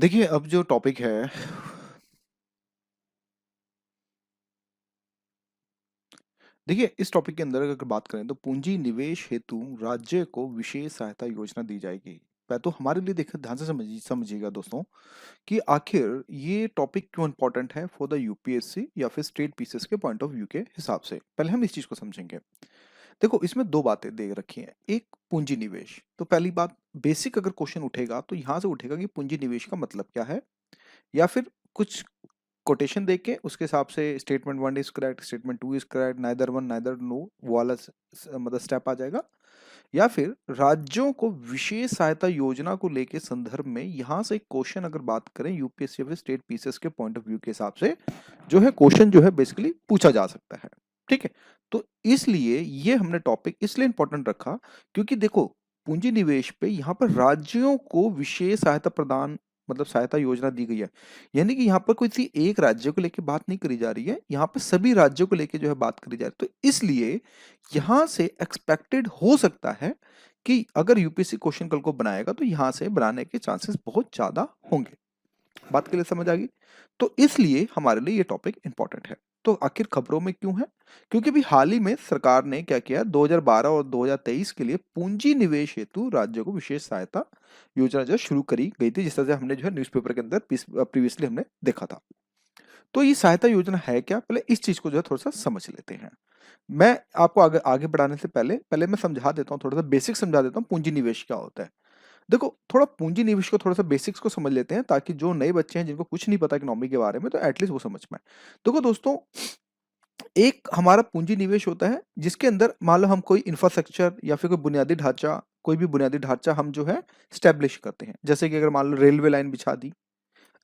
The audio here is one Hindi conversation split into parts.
देखिए, अब जो टॉपिक है देखिए, इस टॉपिक के अंदर अगर बात करें तो पूंजी निवेश हेतु राज्य को विशेष सहायता योजना दी जाएगी। तो हमारे लिए देखिए ध्यान से समझिएगा दोस्तों कि आखिर ये टॉपिक क्यों इंपॉर्टेंट है फॉर द यूपीएससी या फिर स्टेट पीसीएस के पॉइंट ऑफ व्यू के हिसाब से। पहले हम इस चीज को समझेंगे। देखो, इसमें दो बातें दे रखी हैं। एक, पूंजी निवेश। तो पहली बात, बेसिक अगर क्वेश्चन उठेगा तो यहां से उठेगा कि पूंजी निवेश का मतलब क्या है, या फिर कुछ कोटेशन देख के उसके हिसाब से statement one is correct, statement two is correct, neither one neither no, वो वाला मतलब स्टेप आ जाएगा। या फिर राज्यों को विशेष सहायता योजना को लेके संदर्भ में यहां से एक क्वेश्चन अगर बात करें यूपीएससी या फिर स्टेट पीसीएस के पॉइंट ऑफ व्यू के हिसाब से जो है क्वेश्चन जो है बेसिकली पूछा जा सकता है। ठीक है। तो इसलिए ये हमने टॉपिक इसलिए इंपॉर्टेंट रखा क्योंकि देखो, पूंजी निवेश पे यहाँ पर राज्यों को विशेष सहायता प्रदान मतलब सहायता योजना दी गई है। यानी कि यहाँ पर किसी एक राज्य को लेकर बात नहीं करी जा रही है, यहाँ पर सभी राज्यों को लेकर जो है बात करी जा रही है। तो इसलिए यहां से एक्सपेक्टेड हो सकता है कि अगर यूपीएससी क्वेश्चन कल को बनाएगा तो यहां से बनाने के चांसेस बहुत ज्यादा होंगे। बात के लिए समझ आ गई? तो इसलिए हमारे लिए ये टॉपिक इंपॉर्टेंट है। तो आखिर खबरों में क्यों है? क्योंकि अभी हाल ही में सरकार ने क्या किया, 2012 और 2023 के लिए पूंजी निवेश हेतु राज्यों को विशेष सहायता योजना जो शुरू करी गई थी, जिस तरह से हमने जो है न्यूज़पेपर के अंदर प्रीवियसली हमने देखा था। तो ये सहायता योजना है क्या, पहले इस चीज को जो है थोड़ा सा समझ लेते हैं। मैं आपको आगे आगे बढ़ाने से पहले पहले मैं समझा देता हूँ, थोड़ा सा बेसिक समझा देता हूँ पूंजी निवेश क्या होता है। देखो, थोड़ा पूंजी निवेश को थोड़ा सा बेसिक्स को समझ लेते हैं ताकि जो नए बच्चे हैं जिनको कुछ नहीं पता इकोनॉमी के बारे में तो एटलीस्ट वो समझ पाए। देखो दोस्तों, एक हमारा पूंजी निवेश होता है जिसके अंदर मान लो हम कोई इंफ्रास्ट्रक्चर या फिर कोई बुनियादी ढांचा, कोई भी बुनियादी ढांचा हम जो है स्टैब्लिश करते हैं। जैसे कि अगर मान लो रेलवे लाइन बिछा दी,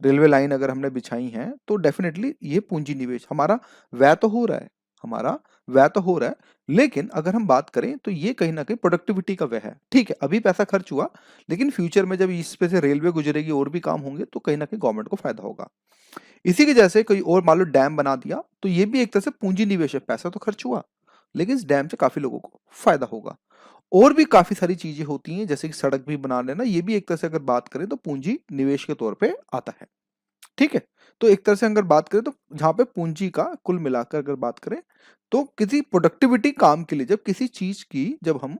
रेलवे लाइन अगर हमने बिछाई है तो डेफिनेटली ये पूंजी निवेश हमारा व्यय तो हो रहा है, हमारा व्यय तो हो रहा है। लेकिन अगर हम बात करें तो ये कहीं ना कहीं प्रोडक्टिविटी का व्यय है। ठीक है, अभी पैसा खर्च हुआ, लेकिन फ्यूचर में जब इस पे से रेलवे गुजरेगी और भी काम होंगे तो कहीं ना कहीं गवर्नमेंट को फायदा होगा। इसी के जैसे कोई और मान लो डैम बना दिया तो ये भी एक तरह से पूंजी निवेश है। पैसा तो खर्च हुआ लेकिन इस डैम से काफी लोगों को फायदा होगा। और भी काफी सारी चीजें होती हैं जैसे कि सड़क भी बना लेना, ये भी एक तरह से अगर बात करें तो पूंजी निवेश के तौर पे आता है। ठीक है। तो एक तरह से अगर बात करें तो जहां पे पूंजी का कुल मिलाकर अगर बात करें तो किसी प्रोडक्टिविटी काम के लिए, जब किसी चीज की जब हम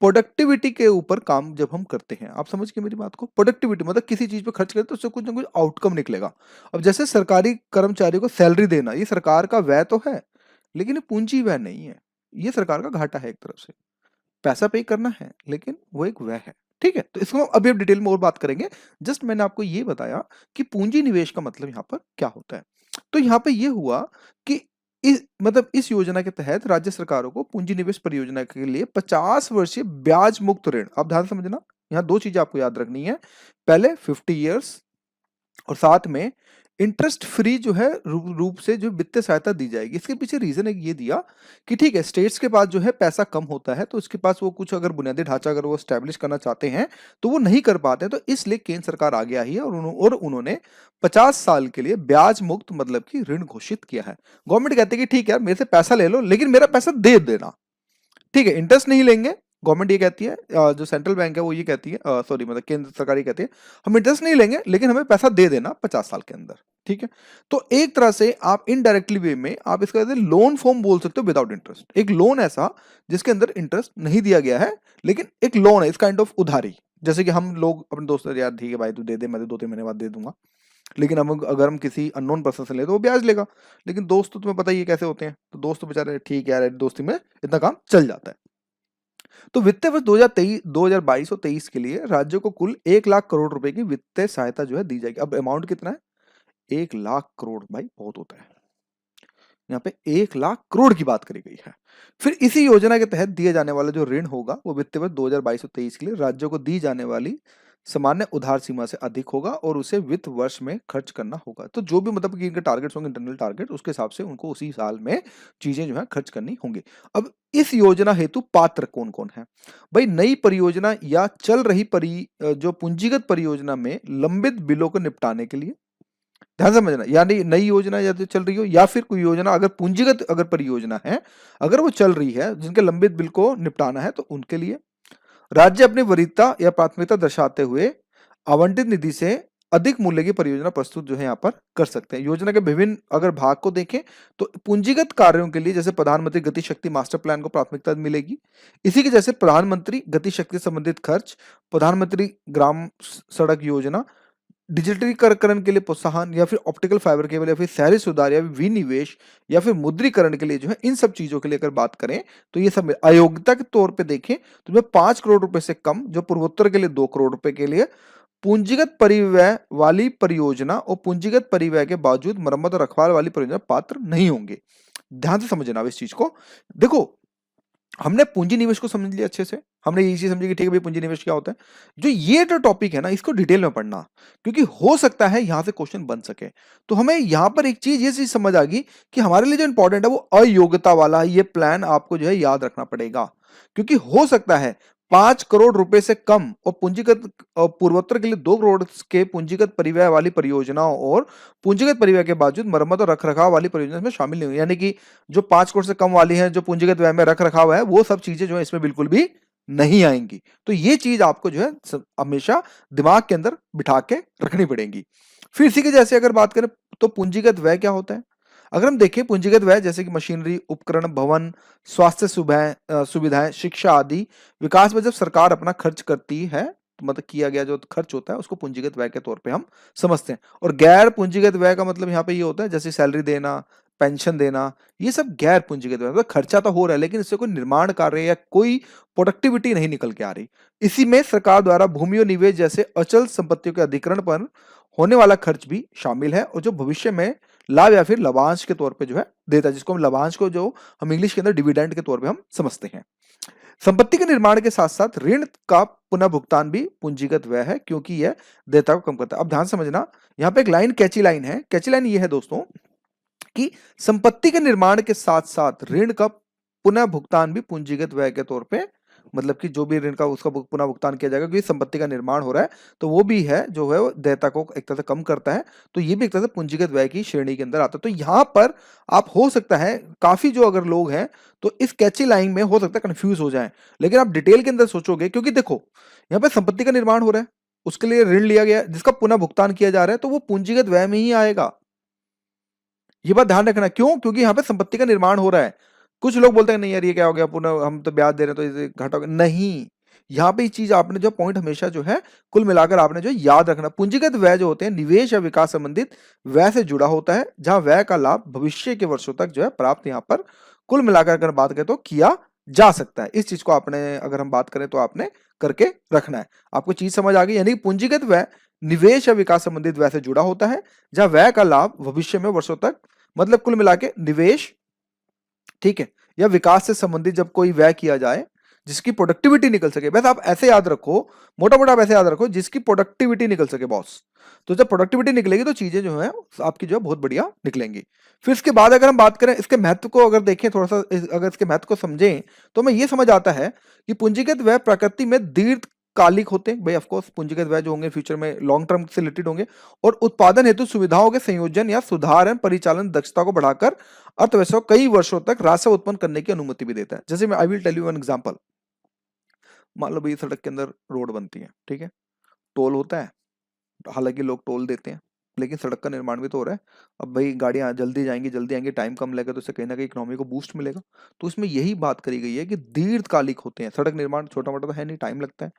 प्रोडक्टिविटी के ऊपर काम जब हम करते हैं, आप समझ गए मेरी बात को? प्रोडक्टिविटी मतलब किसी चीज पे खर्च करें तो उससे कुछ ना कुछ आउटकम निकलेगा। अब जैसे सरकारी कर्मचारी को सैलरी देना, ये सरकार का व्यय तो है लेकिन ये पूंजी व्यय नहीं है, ये सरकार का घाटा है एक तरफ से। पैसा पे करना है लेकिन वो एक व्यय है। ठीक है, तो इसको अभी हम डिटेल में और बात करेंगे। जस्ट मैंने आपको ये बताया कि पूंजी निवेश का मतलब यहाँ पर क्या होता है। तो यहाँ पे ये हुआ कि इस योजना के तहत राज्य सरकारों को पूंजी निवेश परियोजना के लिए 50 वर्षीय ब्याज मुक्त ऋण, आप ध्यान से समझना, यहाँ दो चीजें आपको याद रखनी है। पहले 50 ईयर्स और साथ में इंटरेस्ट फ्री जो है रूप से जो वित्तीय सहायता दी जाएगी। इसके पीछे रीजन एक ये दिया कि ठीक है, स्टेट्स के पास जो है पैसा कम होता है तो उसके पास वो कुछ अगर बुनियादी ढांचा अगर वो स्टैब्लिश करना चाहते हैं तो वो नहीं कर पाते हैं। तो इसलिए केंद्र सरकार आगे आई है और उन्होंने 50 साल के लिए ब्याज मुक्त मतलब कि ऋण घोषित किया है। गवर्नमेंट कहते हैं कि ठीक है यार, मेरे से पैसा ले लो लेकिन मेरा पैसा दे देना। ठीक है, इंटरेस्ट नहीं लेंगे। गवर्नमेंट ये कहती है, जो सेंट्रल बैंक है वो ये कहती है, सॉरी मतलब केंद्र सरकार ये कहती है, हम इंटरेस्ट नहीं लेंगे लेकिन हमें पैसा दे देना 50 साल के अंदर। ठीक है। तो एक तरह से आप इनडायरेक्टली वे में आप इसका लोन फॉर्म बोल सकते हो विदाउट इंटरेस्ट। एक लोन ऐसा जिसके अंदर इंटरेस्ट नहीं दिया गया है लेकिन एक लोन है, इस काइंड ऑफ उधारी। जैसे कि हम लोग अपने दोस्त से, यार ठीक है भाई तू दे दे, मैं 2-3 महीने बाद दे दूंगा। लेकिन हम अगर हम किसी अननोन पर्सन से ले तो वो ब्याज लेगा। लेकिन दोस्त तो तुम्हें पता ही है कैसे होते हैं, तो दोस्त तो बेचारे ठीक है यार, दोस्ती में इतना काम चल जाता है। तो वित्तीय वर्ष 2023 2022 और 23 के लिए राज्यों को कुल 1 लाख करोड़ रुपए की वित्तीय सहायता जो है दी जाएगी। अब अमाउंट कितना है? 1 लाख करोड़, भाई बहुत होता है। यहाँ पे 1 लाख करोड़ की बात करी गई है। फिर इसी योजना के तहत दिए जाने वाला जो ऋण होगा वो वित्तीय वर्ष 2022 और 23 के लिए राज्यों को दी जाने वाली सामान्य उधार सीमा से अधिक होगा और उसे वित्त वर्ष में खर्च करना होगा। तो जो भी मतलब कि इनके टारगेट्स होंगे, इंटरनल टारगेट, उसके हिसाब से उनको उसी साल में चीजें जो है खर्च करनी होंगी। अब इस योजना हेतु पात्र कौन कौन है? भाई, नई परियोजना या चल रही जो पूंजीगत परियोजना में लंबित बिलों को निपटाने के लिए, ध्यान समझना, यानी नई योजना या तो चल रही हो या फिर कोई योजना अगर पूंजीगत अगर परियोजना है, अगर वो चल रही है जिनके लंबित बिल को निपटाना है तो उनके लिए राज्य अपनी वरीयता या प्राथमिकता दर्शाते हुए आवंटित निधि से अधिक मूल्य की परियोजना प्रस्तुत जो है यहाँ पर कर सकते हैं। योजना के विभिन्न अगर भाग को देखें तो पूंजीगत कार्यों के लिए जैसे प्रधानमंत्री गति शक्ति मास्टर प्लान को प्राथमिकता मिलेगी। इसी के जैसे प्रधानमंत्री गति शक्ति से संबंधित खर्च, प्रधानमंत्री ग्राम सड़क योजना, डिजिटलीकरण के लिए प्रोत्साहन या फिर ऑप्टिकल फाइबर केबल या फिर शहरी सुधार या विनिवेश या फिर मुद्रीकरण के लिए जो है इन सब चीजों के लिए अगर बात करें तो ये सब अयोग्यता के तौर पे देखें तो में 5 करोड़ रुपए से कम जो पूर्वोत्तर के लिए 2 करोड़ रुपए के लिए पूंजीगत परिव्यय वाली परियोजना और पूंजीगत परिव्यय के बावजूद मरम्मत और रखवाल वाली परियोजना पात्र नहीं होंगे। ध्यान से समझना इस चीज को। देखो हमने पूंजी निवेश को समझ लिया अच्छे से, हमने ये चीज समझी कि ठीक है भाई पूंजी निवेश क्या होता है। जो ये जो टॉपिक है ना इसको डिटेल में पढ़ना, क्योंकि हो सकता है यहां से क्वेश्चन बन सके। तो हमें यहां पर एक चीज ये चीज समझ आ गई कि हमारे लिए जो इंपॉर्टेंट है वो अयोग्यता वाला ये प्लान आपको जो है याद रखना पड़ेगा, क्योंकि हो सकता है 5 करोड़ रुपए से कम और पूंजीगत पूर्वोत्तर के लिए 2 करोड़ के पूंजीगत परिव्यय वाली परियोजनाओं और पूंजीगत परिव्यय के बावजूद मरम्मत और रखरखाव वाली परियोजना में शामिल नहीं हुई। यानी कि जो 5 करोड़ से कम वाली है जो पूंजीगत व्यय में रख रखाव है वो सब चीजें जो है इसमें बिल्कुल भी नहीं आएंगी। तो ये चीज आपको जो है हमेशा दिमाग के अंदर बिठा के रखनी पड़ेगी। फिर इसी के जैसे अगर बात करें तो पूंजीगत व्यय क्या होता है। अगर हम देखें पूंजीगत व्यय जैसे कि मशीनरी, उपकरण, भवन, स्वास्थ्य सुविधाएं, शिक्षा आदि विकास में जब सरकार अपना खर्च करती है तो मतलब किया गया जो खर्च होता है उसको पूंजीगत व्यय के तौर पे हम समझते हैं। और गैर पूंजीगत व्यय का मतलब यहाँ पे ये होता है जैसे सैलरी देना, पेंशन देना, ये सब गैर पूंजीगत व्यय। मतलब खर्चा तो हो रहा है लेकिन इससे कोई निर्माण कार्य या कोई प्रोडक्टिविटी नहीं निकल के आ रही। इसी में सरकार द्वारा भूमि और निवेश जैसे अचल संपत्तियों के अधिग्रहण पर होने वाला खर्च भी शामिल है और जो भविष्य में लाभ या फिर लाभांश के तौर पे जो है देता है, जिसको हम लाभांश को जो हम इंग्लिश के अंदर डिविडेंड के तौर पे हम समझते हैं। संपत्ति के निर्माण के साथ साथ ऋण का पुनः भुगतान भी पूंजीगत व्यय है क्योंकि यह देयता को कम करता है। अब ध्यान समझना, यहाँ पे एक लाइन कैची लाइन है। कैची लाइन ये है दोस्तों कि संपत्ति के निर्माण के साथ साथ ऋण का पुनः भुगतान भी पूंजीगत व्यय के तौर पे, मतलब कि जो भी ऋण का उसका पुनः भुगतान किया जाएगा क्योंकि संपत्ति का निर्माण हो रहा है तो वो भी है जो है वो देयता को एक तरह से कम करता है। तो ये भी एक तरह से पूंजीगत व्यय की श्रेणी के अंदर आता है। तो यहाँ पर आप हो सकता है काफी जो अगर लोग हैं तो इस कैची लाइन में हो सकता है कंफ्यूज हो जाएं, लेकिन आप डिटेल के अंदर सोचोगे क्योंकि देखो यहाँ पे संपत्ति का निर्माण हो रहा है, उसके लिए ऋण लिया गया जिसका पुनः भुगतान किया जा रहा है तो वो पूंजीगत व्यय में ही आएगा। ये बात ध्यान रखना, क्यों? क्योंकि यहाँ पे संपत्ति का निर्माण हो रहा है। कुछ लोग बोलते हैं नहीं यार ये क्या हो गया, पुनः हम तो ब्याज दे रहे हैं तो इसे घाटा हो गया। नहीं, यहाँ पे ये चीज आपने जो पॉइंट हमेशा जो है कुल मिलाकर आपने जो याद रखना, पूंजीगत व्यय जो होते हैं निवेश या विकास संबंधित व्यय से जुड़ा होता है जहां व्यय का लाभ भविष्य के वर्षों तक जो है प्राप्त यहाँ पर कुल मिलाकर अगर बात करें तो किया जा सकता है। इस चीज को आपने अगर हम बात करें तो आपने करके रखना है। आपको चीज समझ आ गई, यानी पूंजीगत व्यय निवेश या विकास संबंधित व्यय से जुड़ा होता है जहां व्यय का लाभ भविष्य में वर्षों तक, मतलब कुल मिला के निवेश, ठीक है, या विकास से संबंधित जब कोई व्यय किया जाए जिसकी प्रोडक्टिविटी निकल सके। बस आप ऐसे याद रखो, मोटा मोटा आप ऐसे याद रखो जिसकी प्रोडक्टिविटी निकल सके बॉस। तो जब प्रोडक्टिविटी निकलेगी तो चीजें जो है आपकी जो है बहुत बढ़िया निकलेंगी। फिर इसके बाद अगर हम बात करें इसके महत्व को, अगर देखें थोड़ा सा अगर इसके महत्व को समझें तो हमें यह समझ आता है कि पूंजीगत व्यय प्रकृति में दीर्घकालिक होते हैं। भाई ऑफ कोर्स पूंजीगत व्यय जो होंगे फ्यूचर में लॉन्ग टर्म से रिलेटेड होंगे और उत्पादन हेतु सुविधाओं के संयोजन या सुधार एवं परिचालन दक्षता को बढ़ाकर अर्थव्यवस्था को कई वर्षों तक राजस्व उत्पन्न करने की अनुमति भी देता है। जैसे मैं I will tell you an example. मान लो भाई सड़क के अंदर रोड बनती है, ठीक है, टोल होता है, हालांकि लोग टोल देते हैं लेकिन सड़क का निर्माण भी तो हो रहा है। अब भाई गाड़ियां जल्दी जाएंगी, जल्दी आएंगी, टाइम कम लगेगा तो इससे कहीं ना कहीं इकोनॉमी को बूस्ट मिलेगा। तो इसमें यही बात करी गई है कि दीर्घकालिक होते हैं। सड़क निर्माण छोटा मोटा तो है नहीं, टाइम लगता है।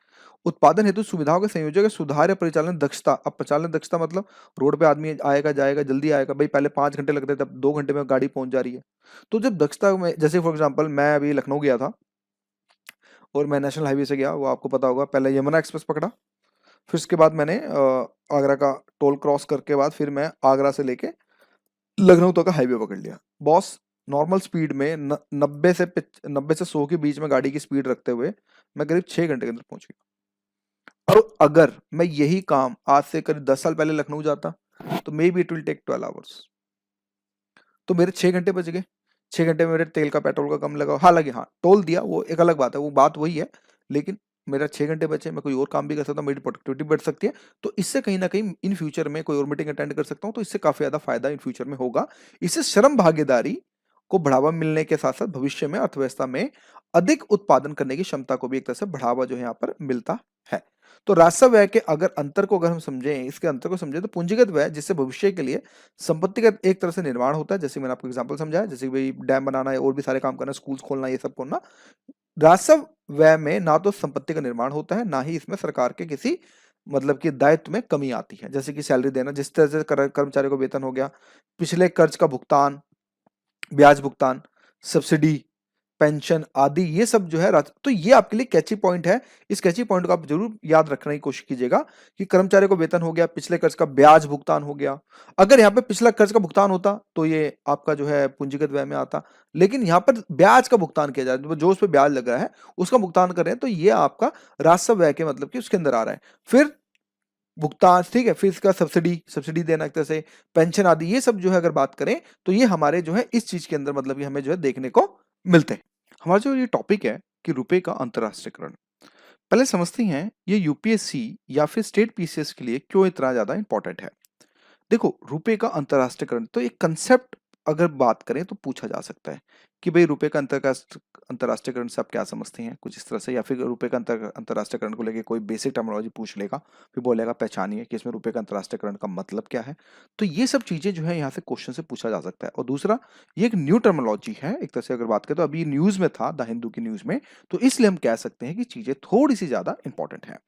उत्पादन हेतु सुविधाओं के संयोजक सुधार या परिचालन दक्षता। अब परिचालन दक्षता मतलब रोड पे आदमी आएगा जाएगा जल्दी आएगा। भाई पहले 5 घंटे लगते थे, अब 2 घंटे में गाड़ी पहुंच जा रही है। तो जब दक्षता में, जैसे फॉर एग्जाम्पल मैं अभी लखनऊ गया था और मैं नेशनल हाईवे से गया, वो आपको पता होगा, पहले यमुना एक्सप्रेस पकड़ा, फिर उसके बाद मैंने आगरा का टोल क्रॉस करके बाद फिर मैं आगरा से लेके लखनऊ तक का हाईवे पकड़ लिया। बॉस नॉर्मल स्पीड में 90 से 100 के बीच में गाड़ी की स्पीड रखते हुए मैं करीब 6 घंटे के अंदर पहुंच गया। और अगर मैं यही काम आज से करीब 10 साल पहले लखनऊ जाता तो maybe it will take 12 hours. तो मेरे 6 घंटे बच गए। 6 घंटे में मेरे तेल का पेट्रोल का कम लगा, हालांकि हाँ टोल दिया वो एक अलग बात है, वो बात वही है, लेकिन मेरा 6 घंटे बचे, मैं कोई और काम भी कर सकता हूँ, मेरी प्रोडक्टिविटी बढ़ सकती है। तो इससे कहीं ना कहीं इन फ्यूचर में कोई और मीटिंग अटेंड कर सकता हूँ, तो इससे काफी ज्यादा फायदा इन फ्यूचर में होगा। इससे श्रम भागीदारी को बढ़ावा मिलने के साथ साथ भविष्य में अर्थव्यवस्था में अधिक उत्पादन करने की क्षमता को भी एक तरह से बढ़ावा जो है यहाँ पर मिलता है। तो राजस्व व्यय के अगर अंतर को अगर हम समझें, इसके अंतर को समझें, तो पूंजीगत व्यय जिससे भविष्य के लिए संपत्ति का एक तरह से निर्माण होता है, जैसे मैंने आपको एग्जांपल समझाया, जैसे कि भाई डैम बनाना है और भी सारे काम करना, स्कूल्स खोलना, ये सब करना। राजस्व व्यय में ना तो संपत्ति का निर्माण होता है, ना ही इसमें सरकार के किसी मतलब कि दायित्व में कमी आती है, जैसे कि सैलरी देना, जिस तरह से कर्मचारियों को वेतन हो गया, पिछले कर्ज का भुगतान, ब्याज भुगतान, सब्सिडी, पेंशन आदि, ये सब जो है तो ये आपके लिए कैची पॉइंट है। इस कैची पॉइंट को आप जरूर याद रखने की कोशिश कीजिएगा कि कर्मचारी को वेतन हो गया, पिछले कर्ज का ब्याज भुगतान हो गया। अगर यहाँ पे पिछला कर्ज का भुगतान होता तो ये आपका जो है पूंजीगत व्यय में आता, लेकिन यहाँ पर ब्याज का भुगतान किया जा रहा है, जो उस पर ब्याज लग रहा है उसका भुगतान कर रहे हैं, तो ये आपका राजस्व व्यय के मतलब कि उसके अंदर आ रहा है। फिर भुगतान, ठीक है, फिर इसका सब्सिडी सब्सिडी देना एक तरह से, पेंशन आदि, ये सब जो है अगर बात करें तो ये हमारे जो है इस चीज के अंदर मतलब कि हमें जो है देखने को मिलते हैं। हमारा जो ये टॉपिक है कि रुपए का अंतरराष्ट्रीयकरण, पहले समझते हैं ये यूपीएससी या फिर स्टेट पीसीएस के लिए क्यों इतना ज्यादा इंपॉर्टेंट है। देखो, रुपए का अंतरराष्ट्रीयकरण तो एक कंसेप्ट अगर बात करें तो पूछा जा सकता है कि भाई रुपए का अंतरराष्ट्रीयकरण से आप क्या समझते हैं, कुछ इस तरह से, या फिर रुपए का अंतरराष्ट्रीयकरण को लेके कोई बेसिक टर्मिनोलॉजी पूछ लेगा, फिर बोलेगा पहचानिए कि इसमें रुपए का अंतरराष्ट्रीयकरण का मतलब क्या है। तो ये सब चीजें जो है यहाँ से क्वेश्चन से पूछा जा सकता है। और दूसरा, ये एक न्यू टर्मिनोलॉजी है एक तरह से अगर बात करें तो, अभी न्यूज में था, द हिंदू की न्यूज में, तो इसलिए हम कह सकते हैं कि चीजें थोड़ी सी ज्यादा इंपॉर्टेंट है।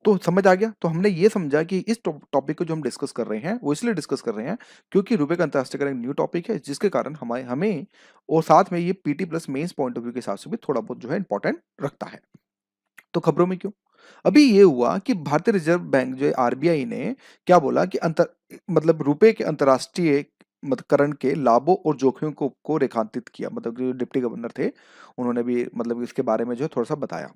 तो समझ आ गया। तो हमने ये समझा कि इस टॉपिक को जो हम डिस्कस कर रहे हैं वो इसलिए डिस्कस कर रहे हैं क्योंकि रुपए का अंतरराष्ट्रीयकरण एक न्यू टॉपिक है, जिसके कारण हमें हमें और साथ में ये PT plus mains point of view के हिसाब से भी थोड़ा बहुत जो है इंपॉर्टेंट रखता है। तो खबरों में क्यों, अभी ये हुआ कि भारतीय रिजर्व बैंक जो है आरबीआई ने क्या बोला कि अंतर मतलब रुपए के अंतरराष्ट्रीय करण के लाभों और जोखिमों को रेखांकित किया, मतलब जो डिप्टी गवर्नर थे उन्होंने भी मतलब इसके बारे में जो है थोड़ा सा बताया।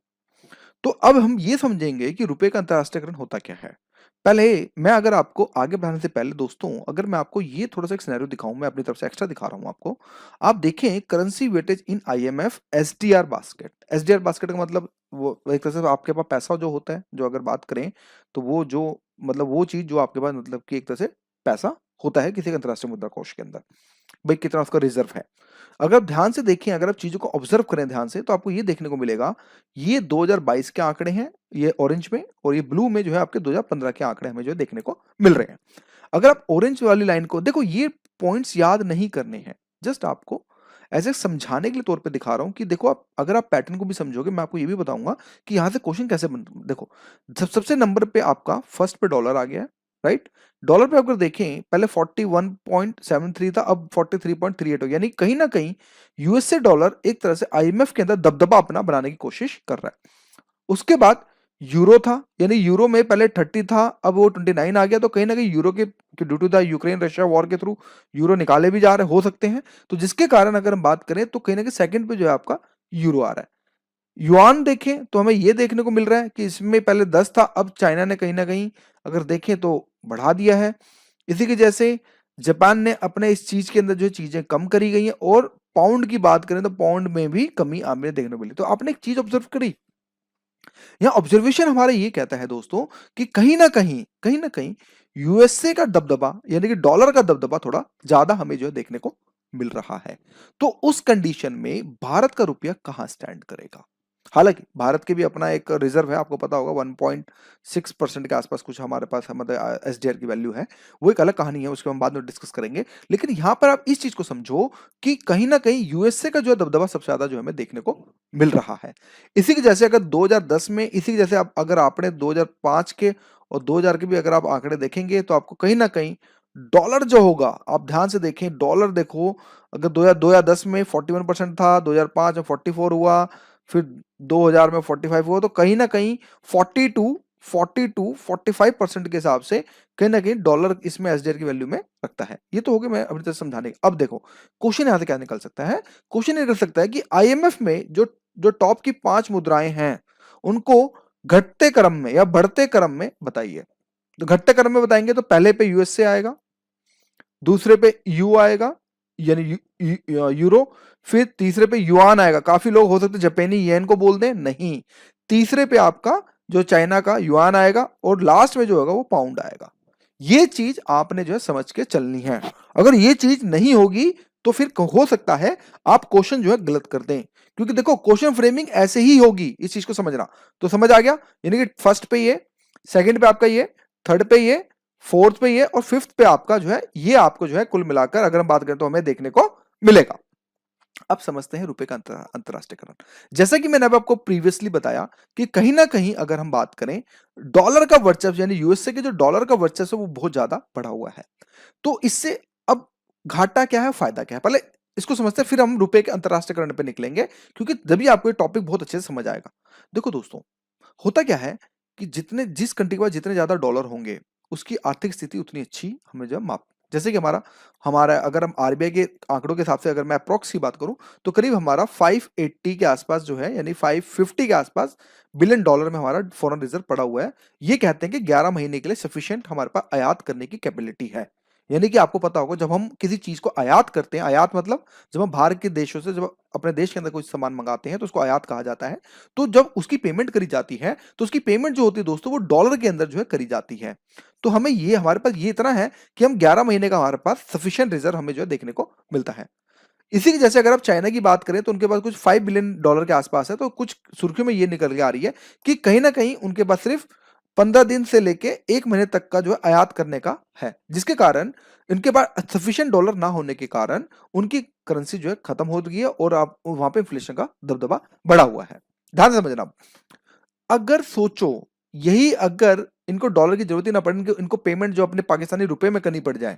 तो अब हम ये समझेंगे कि रुपए का अंतरराष्ट्रीयकरण होता क्या है। पहले मैं अगर आपको आगे बढ़ाने से पहले दोस्तों, अगर मैं आपको ये थोड़ा सा एक सिनेरियो दिखाऊं, मैं अपनी तरफ से एक्स्ट्रा दिखा रहा हूं आपको। आप देखें currency weightage in IMF SDR basket. SDR basket का मतलब वो एक तरह से आपके पास पैसा जो होता है, जो अगर बात करें तो वो जो मतलब वो चीज जो आपके पास मतलब कि एक तरह से पैसा होता है किसी अंतरराष्ट्रीय मुद्रा कोष के अंदर, भाई कितना उसका रिजर्व है। अगर आप ध्यान से देखें, अगर आप चीजों को ऑब्जर्व करें ध्यान से, तो आपको ये देखने को मिलेगा, ये 2022 के आंकड़े हैं, ये ऑरेंज में, और ये ब्लू में जो है आपके 2015 के आंकड़े हमें जो है देखने को मिल रहे हैं। अगर आप ऑरेंज वाली लाइन को देखो, ये पॉइंट्स याद नहीं करने हैं, जस्ट आपको ऐसे समझाने के लिए तौर पे दिखा रहा हूं कि देखो, आप अगर आप पैटर्न को भी समझोगे, मैं आपको ये भी बताऊंगा कि यहां से क्वेश्चन कैसे देखो, सबसे नंबर पे आपका फर्स्ट पे डॉलर आ गया है, राइट। डॉलर पे अगर देखें, पहले 41.73 था, अब 43.38 हो गया, यानी कहीं ना कहीं यूएसए डॉलर एक तरह से आईएमएफ के अंदर दबदबा अपना बनाने की कोशिश कर रहा है। उसके बाद यूरो था, यानी यूरो में पहले 30 था, अब वो 29 आ गया, तो कहीं ना कहीं यूरो के due to the Ukraine Russia war के थ्रू यूरो निकाले भी जा रहे हो सकते हैं, तो जिसके कारण अगर हम बात करें तो कहीं ना कहीं सेकंड पे जो है आपका यूरो आ रहा है। युआन देखें तो हमें यह देखने को मिल रहा है कि इसमें पहले 10 था, अब चाइना ने कहीं ना कहीं अगर देखें तो बढ़ा दिया है। इसी के जैसे जापान ने अपने इस चीज के अंदर जो चीजें कम करी गई हैं, और पाउंड की बात करें तो पाउंड में भी कमी हमें देखने को मिली। तो आपने एक चीज ऑब्जर्व करी, यहाँ ऑब्जर्वेशन हमारा ये कहता है दोस्तों कि कहीं ना कहीं यूएसए का दबदबा यानी कि डॉलर का दबदबा थोड़ा ज्यादा हमें जो है देखने को मिल रहा है। तो उस कंडीशन में भारत का रुपया कहां स्टैंड करेगा। हालांकि भारत के भी अपना एक रिजर्व है, आपको पता होगा 1.6% के आसपास कुछ हमारे पास मतलब एसडीआर की वैल्यू है, वो एक अलग कहानी है, उसको हम बाद में डिस्कस करेंगे। लेकिन यहां पर आप इस चीज को समझो कि कहीं ना कहीं यूएसए का जो है दबदबा सबसे ज्यादा जो हमें देखने को मिल रहा है। इसी के जैसे अगर 2010 में, इसी के जैसे आप अगर आपने 2005 के और 2000 के भी अगर आप आंकड़े देखेंगे तो आपको कहीं ना कहीं डॉलर जो होगा, आप ध्यान से देखें डॉलर देखो, अगर 2010 में 41% था, 2005 में 44 हुआ, फिर 2000 में 45 हुआ, तो कहीं ना कहीं 45% के हिसाब से कहीं ना कहीं डॉलर इसमें एसडीआर की वैल्यू में रखता है। ये तो हो गया मैं अभी तक समझाने का। अब देखो क्वेश्चन यहां से क्या निकल सकता है, क्वेश्चन निकल सकता है कि आईएमएफ में जो जो टॉप की 5 मुद्राएं हैं उनको घटते क्रम में या बढ़ते क्रम में बताइए। तो घटते क्रम में बताएंगे तो पहले पे यूएसए आएगा, दूसरे पे यू आएगा यानी यूरो, फिर तीसरे पे युआन आएगा। काफी लोग हो सकते जापानी येन को बोल दें, नहीं, तीसरे पे आपका जो चाइना का युआन आएगा, और लास्ट में जो होगा वो पाउंड आएगा। ये चीज आपने जो है समझ के चलनी है। अगर ये चीज नहीं होगी तो फिर हो सकता है आप क्वेश्चन जो है गलत कर दें, क्योंकि देखो क्वेश्चन फ्रेमिंग ऐसे ही होगी, इस चीज को समझना। तो समझ आ गया, यानी कि फर्स्ट पे ये, सेकंड पे आपका ये, थर्ड पे ये, फोर्थ पे ये और फिफ्थ पे आपका जो है ये आपको जो है कुल मिलाकर अगर हम बात करें तो हमें देखने को मिलेगा। अब समझते हैं रुपए का अंतरराष्ट्रीयकरण। जैसा कि मैंने अब आपको प्रीवियसली बताया कि कहीं ना कहीं अगर हम बात करें, डॉलर का वर्चस्व यानी यूएसए के जो डॉलर का वर्चस्व है वो बहुत ज्यादा बढ़ा हुआ है। तो इससे अब घाटा क्या है, फायदा क्या है, पहले इसको समझते हैं, फिर हम रुपए के अंतरराष्ट्रीयकरण पे निकलेंगे, क्योंकि तभी आपको ये टॉपिक बहुत अच्छे से समझ आएगा। देखो दोस्तों, होता क्या है कि जितने जिस कंट्री के पास जितने ज्यादा डॉलर होंगे उसकी आर्थिक स्थिति उतनी अच्छी हमें जो माप, जैसे कि हमारा हमारा अगर हम आरबीआई के आंकड़ों के हिसाब से अगर मैं अप्रोक्स की बात करूं तो करीब हमारा 580 के आसपास जो है यानी 550 के आसपास बिलियन डॉलर में हमारा फॉरेन रिजर्व पड़ा हुआ है। ये कहते हैं कि 11 महीने के लिए सफिशिएंट हमारे पास आयात करने की कैपेबिलिटी है। यानी कि आपको पता होगा जब हम किसी चीज को आयात करते हैं, आयात मतलब जब हम बाहर के देशों से जब अपने देश के अंदर कोई सामान मंगाते हैं तो उसको आयात कहा जाता है। तो जब उसकी पेमेंट करी जाती है तो उसकी पेमेंट जो होती है दोस्तों वो डॉलर के अंदर जो है करी जाती है। तो हमें ये हमारे पास ये इतना है कि हम 11 महीने का हमारे पास सफिशिएंट रिजर्व हमें जो है देखने को मिलता है। इसी की जैसे अगर आप चाइना की बात करें तो उनके पास कुछ 5 बिलियन डॉलर के आसपास है, तो कुछ सुर्खियों में ये निकल के आ रही है कि कहीं ना कहीं उनके पास सिर्फ 15 दिन से लेके 1 महीने तक का जो है आयात करने का है, जिसके कारण इनके पास सफिशिएंट डॉलर ना होने के कारण उनकी करेंसी जो है खत्म हो गई है और आप वहां पे इन्फ्लेशन का दबदबा बढ़ा हुआ है। ध्यान से समझना, अगर सोचो यही अगर इनको डॉलर की जरूरत ही ना पड़े, इनको पेमेंट जो अपने पाकिस्तानी रुपए में करनी पड़ जाए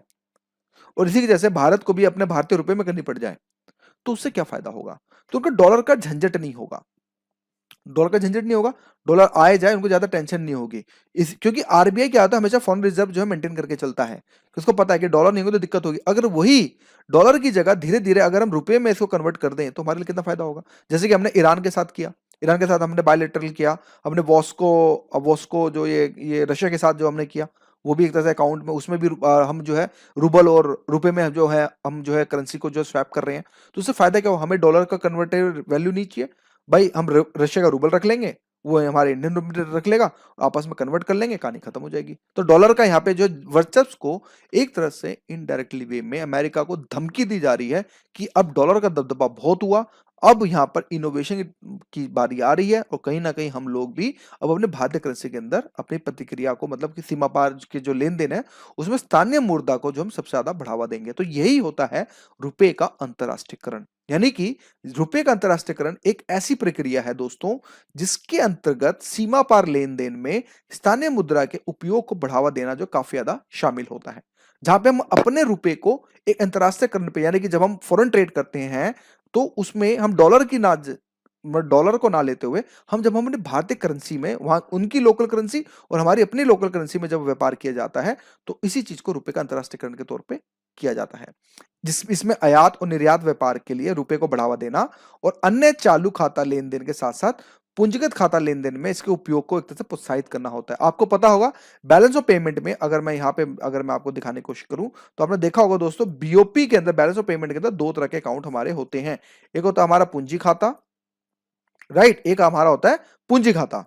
और इसी की जैसे भारत को भी अपने भारतीय रुपए में करनी पड़ जाए, तो उससे क्या फायदा होगा? तो उनका डॉलर का झंझट नहीं होगा, डॉलर का झंझट नहीं होगा, डॉलर आए जाए उनको ज्यादा टेंशन नहीं होगी। इस क्योंकि आरबीआई क्या होता है, हमेशा फॉरेन रिजर्व जो है मेंटेन करके चलता है, कि उसको पता है कि डॉलर नहीं होगा तो दिक्कत होगी। अगर वही डॉलर की जगह धीरे धीरे अगर हम रुपए में इसको कन्वर्ट कर दें तो हमारे लिए कितना फायदा होगा। जैसे कि हमने ईरान के साथ किया, ईरान के साथ हमने बायलेटरल किया, हमने वॉस्को वॉस्को जो ये रशिया के साथ जो हमने किया, वो भी एक तरह से अकाउंट में उसमें भी हम जो है रूबल और रुपए में जो है हम जो है करेंसी को जो स्वैप कर रहे हैं। तो उससे फायदा क्या हो, हमें डॉलर का कन्वर्टेड वैल्यू नहीं चाहिए भाई, हम रशिया का रूबल रख लेंगे, वो हमारे इंडियन रूपी रख लेगा, आपस में कन्वर्ट कर लेंगे, कहानी खत्म हो जाएगी। तो डॉलर का यहाँ पे जो वर्चस्व को एक तरह से इनडायरेक्टली वे में अमेरिका को धमकी दी जा रही है कि अब डॉलर का दबदबा बहुत हुआ, अब यहाँ पर इनोवेशन की बारी आ रही है और कहीं ना कहीं हम लोग भी अब अपने भारतीय करेंसी के अंदर अपनी प्रतिक्रिया को मतलब कि सीमा पार के जो लेन देन है उसमें स्थानीय मुद्रा को जो हम सबसे ज्यादा बढ़ावा देंगे। तो यही होता है रुपए का अंतरराष्ट्रीयकरण, यानी कि रुपए का अंतरराष्ट्रीयकरण एक ऐसी प्रक्रिया है दोस्तों जिसके अंतर्गत सीमा पार लेन देन में स्थानीय मुद्रा के उपयोग को बढ़ावा देना जो काफी ज्यादा शामिल होता है, जहां पे हम अपने रुपए को एक अंतरराष्ट्रीयकरण पे यानी कि जब हम फॉरेन ट्रेड करते हैं तो उसमें हम डॉलर को ना लेते हुए हम जब हम अपने भारतीय करेंसी में वहां उनकी लोकल करेंसी और हमारी अपनी लोकल करेंसी में जब व्यापार किया जाता है तो इसी चीज को रुपए का अंतरराष्ट्रीयकरण के तौर पे किया जाता है, जिस इसमें आयात और निर्यात व्यापार के लिए रुपए को बढ़ावा देना और अन्य चालू खाता लेन देन के साथ साथ पूंजीगत खाता लेन देन में इसके उपयोग को एक तरह से प्रोत्साहित करना होता है। आपको पता होगा बैलेंस ऑफ पेमेंट में अगर मैं यहाँ पे अगर मैं आपको दिखाने की कोशिश करूं तो आपने देखा होगा दोस्तों बीओपी के अंदर बैलेंस ऑफ पेमेंट के अंदर दो तरह के अकाउंट हमारे होते हैं, एक होता है हमारा पूंजी खाता, राइट, एक हमारा होता है पूंजी खाता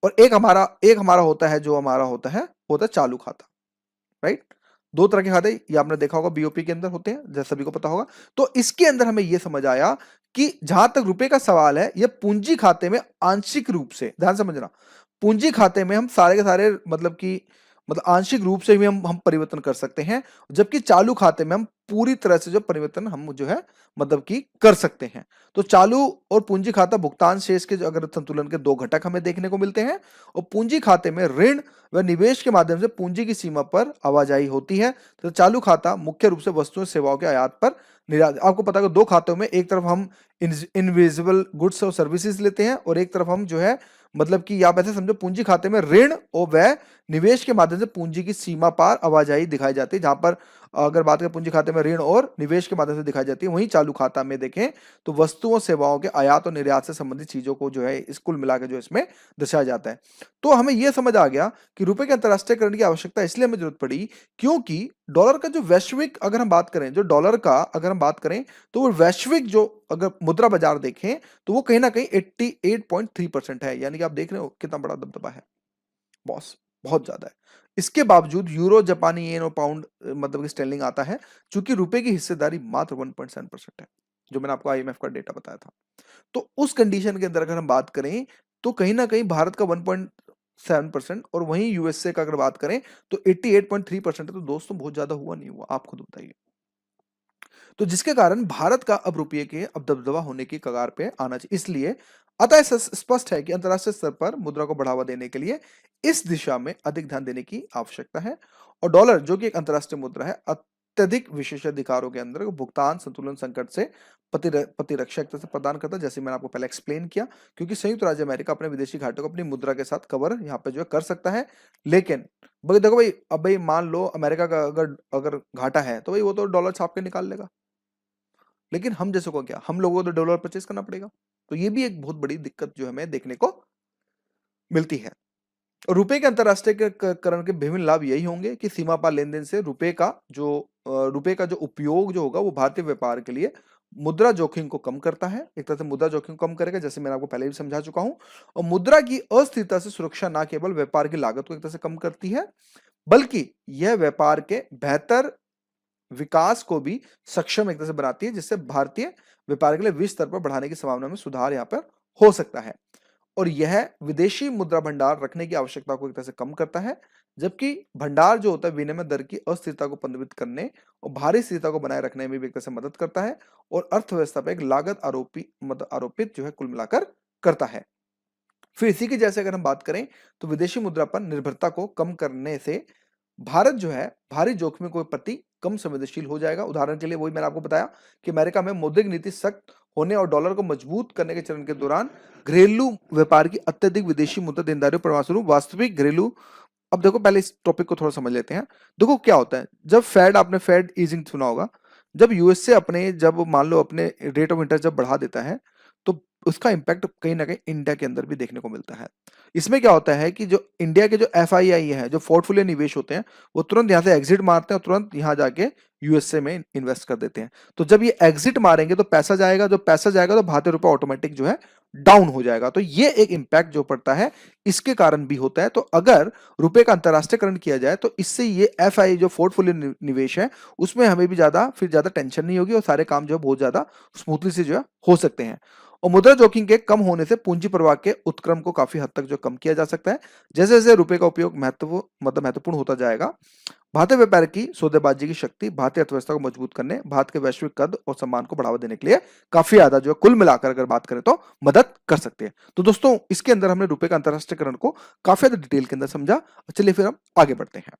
और एक हमारा होता है जो हमारा होता है चालू खाता, राइट। दो तरह के खाते ये आपने देखा होगा बीओपी के अंदर होते हैं, जैसे सभी को पता होगा। तो इसके अंदर हमें यह समझ आया कि जहां तक रुपए का सवाल है यह पूंजी खाते में आंशिक रूप से ध्यान समझना, पूंजी खाते में हम सारे के सारे मतलब आंशिक रूप से भी हम परिवर्तन कर सकते हैं, जबकि चालू खाते में हम पूरी तरह से जो परिवर्तन हम जो है मतलब कि कर सकते हैं। तो चालू और पूंजी खाता भुगतान शेष के जो अगर संतुलन के दो घटक हमें देखने को मिलते हैं और पूंजी खाते में ऋण व निवेश के माध्यम से पूंजी की सीमा पर आवाजाही होती है। तो चालू खाता मुख्य रूप से वस्तुओं सेवाओं के आयात पर आपको पता है दो खातों में एक तरफ हम इनविजिबल गुड्स और सर्विसेज लेते हैं और एक तरफ हम जो है मतलब कि आप ऐसे समझो पूंजी खाते में ऋण और व्यय निवेश के माध्यम से पूंजी की सीमा पार आवाजाही दिखाई जाती है, जहां पर अगर बात करें पूंजी खाते में ऋण और निवेश के माध्यम से दिखाई जाती है, वहीं चालू खाता में देखें तो वस्तुओं सेवाओं के आयात और निर्यात से संबंधित चीजों को जो है इस कुल मिलाकर जो इसमें दर्शाया जाता है। तो हमें यह समझ आ गया कि रुपए के अंतरराष्ट्रीयकरण की आवश्यकता इसलिए हमें जरूरत पड़ी क्योंकि डॉलर का जो वैश्विक अगर हम बात करें जो डॉलर का अगर हम बात करें तो वो वैश्विक जो अगर मुद्रा बाजार देखें तो वो कहीं ना कहीं 88.3% है, यानी कि आप देख रहे हो कितना बड़ा दबदबा है बॉस। बहुत ज्यादा है। इसके बावजूद यूरो, जापानी येन और पाउंड मतलब कि स्टेरलिंग आता है, चूंकि रुपए की हिस्सेदारी मात्र 1.7% है, जो मैंने आपको आईएमएफ का डेटा बताया था। तो उस कंडीशन के अंदर अगर हम बात करें तो कहीं ना कहीं भारत का 1.7% और वहीं यूएसए का अगर बात करें तो 88.3% है। तो दोस्तों बहुत ज्यादा हुआ नहीं हुआ, आप खुद बताइए। तो जिसके कारण भारत का अब रुपये के अब दबदबा होने की कगार पे आना चाहिए। इसलिए अतः स्पष्ट है कि अंतर्राष्ट्रीय स्तर पर मुद्रा को बढ़ावा देने के लिए इस दिशा में अधिक ध्यान देने की आवश्यकता है। और डॉलर जो कि एक अंतर्राष्ट्रीय मुद्रा है, अत्यधिक विशेषाधिकारों के अंदर भुगतान संतुलन संकट से प्रतिरक्षा एक तरह से प्रदान करता है, जैसे मैंने आपको पहले एक्सप्लेन किया। क्योंकि संयुक्त राज्य अमेरिका अपने विदेशी घाटों को अपनी मुद्रा के साथ कवर यहाँ पे जो है कर सकता है। लेकिन भाई देखो भाई, अब भाई मान लो अमेरिका का अगर अगर घाटा है तो भाई वो तो डॉलर छाप के निकाल लेगा, लेकिन हम जैसे को क्या, हम लोगों को तो डॉलर परचेज करना पड़ेगा। तो ये भी एक बहुत बड़ी दिक्कत जो हमें देखने को मिलती है। और रुपए के अंतरराष्ट्रीयकरण के विभिन्न लाभ यही होंगे कि सीमा पार लेन-देन से रुपए का जो उपयोग जो होगा वो भारतीय व्यापार के लिए मुद्रा जोखिम को कम करता है। एक तरह से मुद्रा जोखिम को कम करेगा, जैसे मैंने आपको पहले भी समझा चुका हूं। और मुद्रा की अस्थिरता से सुरक्षा ना केवल व्यापार की लागत को एक तरह से कम करती है, बल्कि यह व्यापार के बेहतर विकास को भी सक्षम एक तरह से बनाती है, जिससे भारतीय व्यापार के लिए विश्व स्तर पर बढ़ाने की संभावना में सुधार यहाँ पर हो सकता है। और यह विदेशी मुद्रा भंडार रखने की आवश्यकता को एक तरह से कम करता है, जबकि भंडार जो होता है विनिमय दर की अस्थिरता को प्रबंधित करने और भारी स्थिरता को बनाए रखने में भी एक तरह से मदद करता है। और अर्थव्यवस्था पर एक लागत आरोपित जो है कुल मिलाकर करता है। फिर इसी के जैसे अगर हम बात करें तो विदेशी मुद्रा पर निर्भरता को कम करने से भारत जो है भारी जोखिमों के प्रति कम संवेदनशील हो जाएगा। उदाहरण के लिए वही मैंने आपको बताया कि अमेरिका में मौद्रिक नीति सख्त होने और डॉलर को मजबूत करने के चरण के दौरान घरेलू व्यापार की अत्यधिक विदेशी मुद्रा देनदारियों परिणामस्वरूप वास्तविक घरेलू। अब देखो पहले इस टॉपिक को थोड़ा समझ लेते हैं। देखो क्या होता है, जब आपने फेड ईजिंग सुना होगा, जब यूएसए अपने जब मान लो अपने रेट ऑफ इंटरेस्ट जब बढ़ा देता है तो उसका इम्पैक्ट कहीं ना कहीं इंडिया के अंदर भी देखने को मिलता है। इसमें क्या होता है कि जो इंडिया के जो एफआईआई है, जो पोर्टफोलियो निवेश होते हैं, वो तुरंत यहाँ से एग्जिट मारते हैं और तुरंत यहाँ जाके यूएसए में इन्वेस्ट कर देते हैं। तो जब ये एग्जिट मारेंगे तो पैसा जाएगा, जो पैसा जाएगा तो भारतीय रुपया ऑटोमेटिक जो है डाउन हो जाएगा। तो ये एक इंपैक्ट जो पड़ता है इसके कारण भी होता है। तो अगर रुपए का अंतरराष्ट्रीयकरण किया जाए तो इससे ये एफआई जो पोर्टफोलियो निवेश है उसमें हमें भी ज्यादा टेंशन नहीं होगी और सारे काम जो है बहुत ज्यादा स्मूथली से जो है हो सकते हैं। और मुद्रा जोखिम के कम होने से पूंजी प्रवाह के उत्क्रम को काफी हद तक जो कम किया जा सकता है। जैसे जैसे रुपए का उपयोग महत्वपूर्ण होता जाएगा, भारतीय व्यापार की सौदेबाजी की शक्ति भारतीय अर्थव्यवस्था को मजबूत करने, भारत के वैश्विक कद और सम्मान को बढ़ावा देने के लिए काफी ज्यादा जो है कुल मिलाकर अगर बात करें तो मदद कर सकते हैं। तो दोस्तों इसके अंदर हमने रुपए का अंतरराष्ट्रीयकरण को काफी ज्यादा डिटेल के अंदर समझा। चलिए फिर हम आगे बढ़ते हैं।